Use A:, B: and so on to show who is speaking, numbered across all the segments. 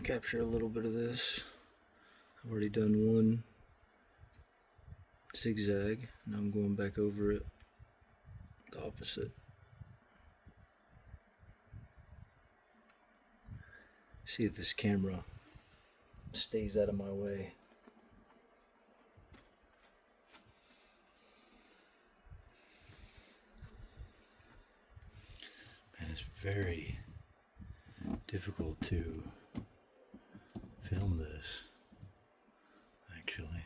A: capture a little bit of this. I've already done one zigzag, and I'm going back over it the opposite. See if this camera stays out of my way. Man, it's very difficult to film this, actually.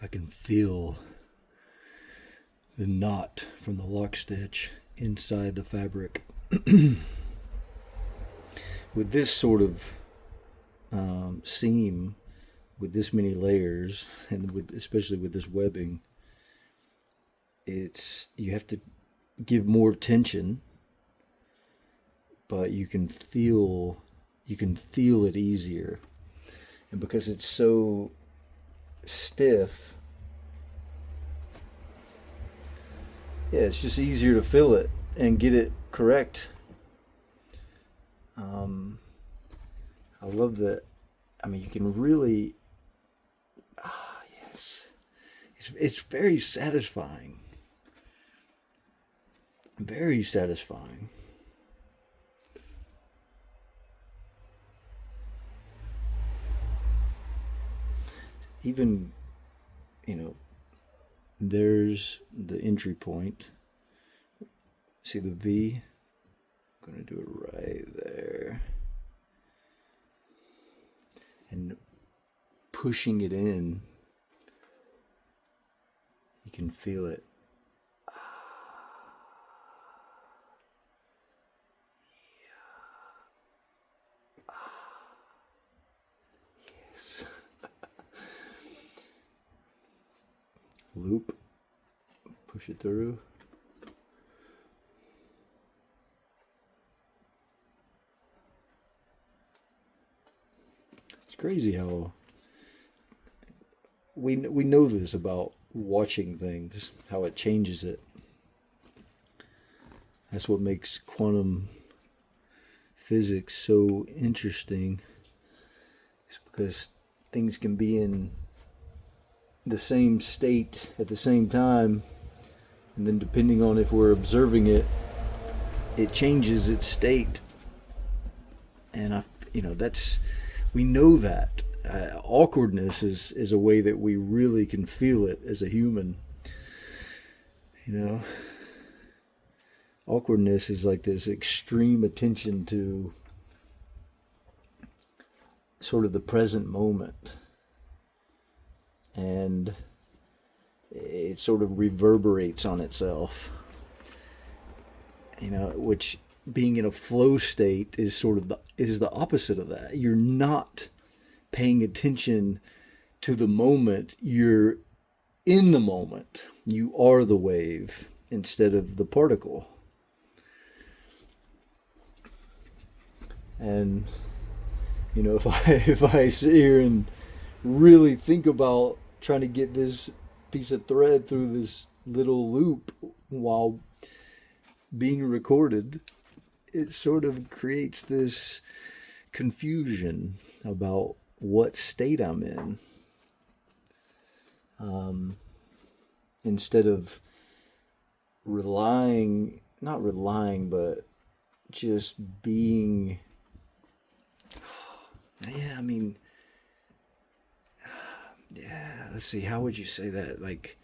A: I can feel the knot from the lock stitch inside the fabric. With this sort of seam, with this many layers, and especially with this webbing, you have to give more tension, but you can feel it easier, and because it's so stiff, yeah, it's just easier to feel it and get it correct. I love that. I mean, you can really, yes, it's very satisfying. Very satisfying. Even, there's the entry point. See the V? I'm going to do it right there. And pushing it in, you can feel it. Yes. Loop, push it through. It's crazy how we know this about watching things, how it changes it. That's what makes quantum physics so interesting. It's because things can be in the same state at the same time, and then depending on if we're observing it, it changes its state. And we know that awkwardness is a way that we really can feel it as a human. Awkwardness is like this extreme attention to sort of the present moment, and it sort of reverberates on itself, which being in a flow state is sort of the opposite of that. You're not paying attention to the moment. You're in the moment. You are the wave instead of the particle. And if I sit here and really think about trying to get this piece of thread through this little loop while being recorded, it sort of creates this confusion about what state I'm in. Instead of not relying, but just being, let's see, how would you say that? Like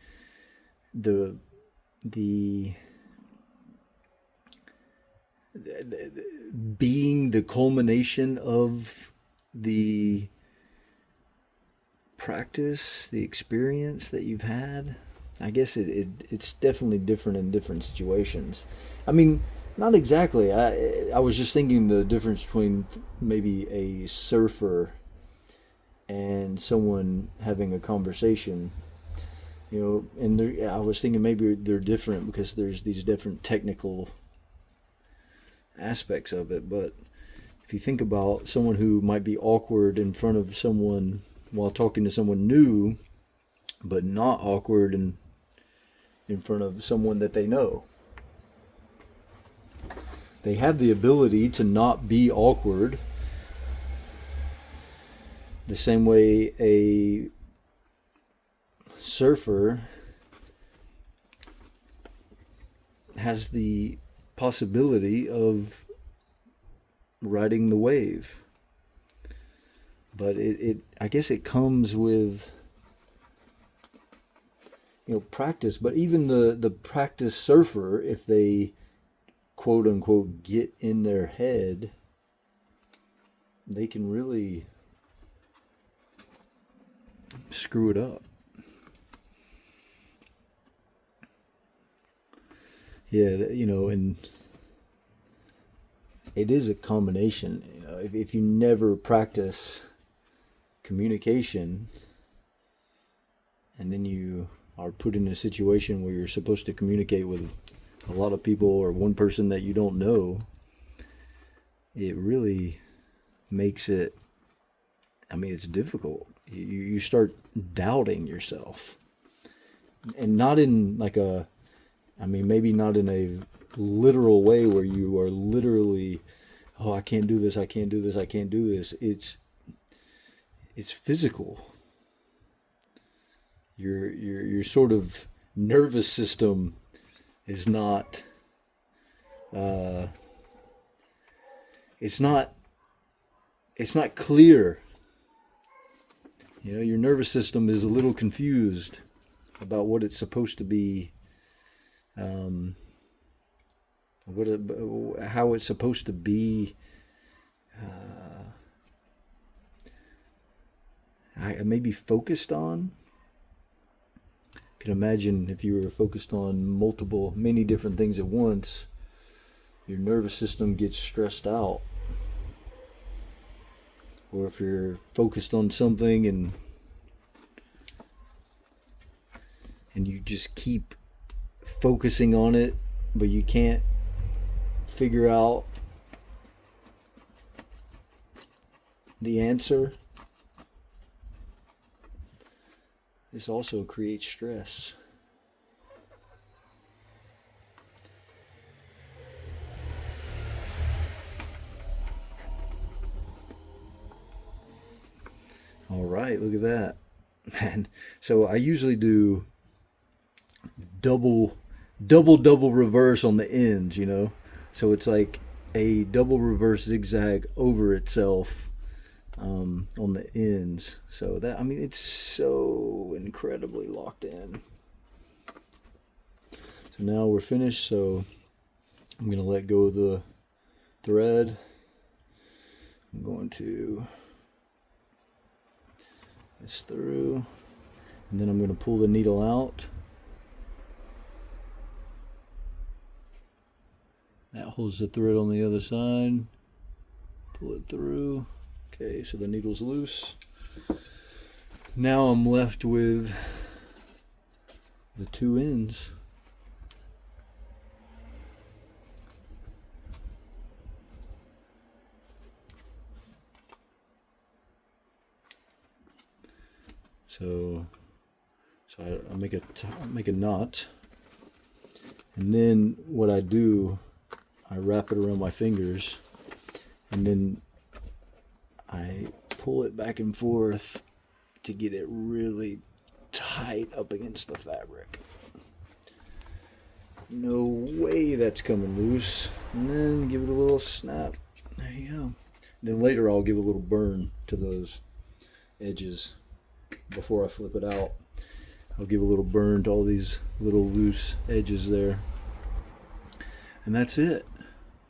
A: the being the culmination of the practice, the experience that you've had. I guess it's definitely different in different situations. I mean, not exactly. I was just thinking the difference between maybe a surfer and someone having a conversation. And I was thinking maybe they're different because there's these different technical aspects of it. But if you think about someone who might be awkward in front of someone while talking to someone new, but not awkward in front of someone that they know, they have the ability to not be awkward the same way a surfer has the possibility of riding the wave. But I guess it comes with practice. But even the practice surfer, if they quote unquote get in their head, they can really screw it up. Yeah, and it is a combination. If you never practice communication, and then you are put in a situation where you're supposed to communicate with a lot of people or one person that you don't know, it really makes it, it's difficult. You start doubting yourself. And not in maybe not in a literal way where you are literally, oh, I can't do this, I can't do this, I can't do this. It's physical. Your sort of nervous system is not it's not clear. Your nervous system is a little confused about what it's supposed to be, how it's supposed to be. Maybe focused on. Can imagine if you were focused on many different things at once, your nervous system gets stressed out. Or if you're focused on something and you just keep focusing on it, but you can't figure out the answer, this also creates stress. All right, look at that. Man, so I usually do double reverse on the ends, So it's like a double reverse zigzag over itself on the ends. So that, it's so incredibly locked in. So now we're finished, so I'm going to let go of the thread. I'm going to this through, and then I'm going to pull the needle out. Now, holds the thread on the other side. Pull it through. Okay, so the needle's loose. Now I'm left with the two ends. So I make a knot, and then what I do, I wrap it around my fingers, and then I pull it back and forth to get it really tight up against the fabric. No way that's coming loose. And then give it a little snap. There you go. Then later I'll give a little burn to those edges before I flip it out. I'll give a little burn to all these little loose edges there. And that's it.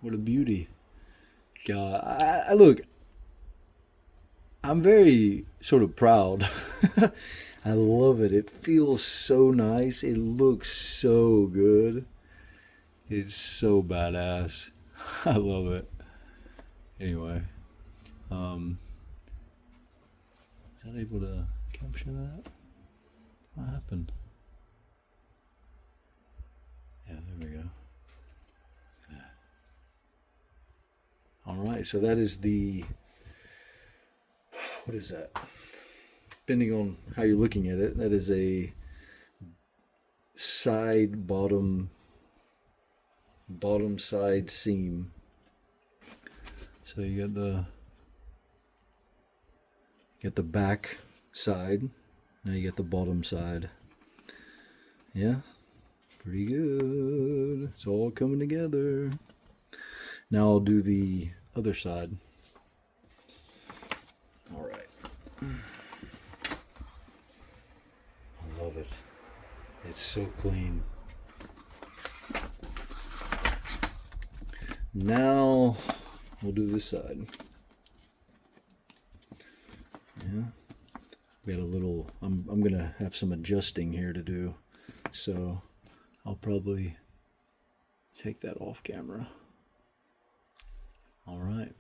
A: What a beauty. God, I look, I'm very sort of proud. I love it. It feels so nice. It looks so good. It's so badass. I love it. Anyway, is that able to capture that? What happened? Yeah, there we go. All right, so that is the, what is that? Depending on how you're looking at it, that is a side bottom side seam. So you got the back side. Now you got the bottom side. Yeah, pretty good. It's all coming together. Now I'll do the other side. All right. I love it. It's so clean. Now we'll do this side. Yeah. We got a little, I'm gonna have some adjusting here to do, so I'll probably take that off camera. All right.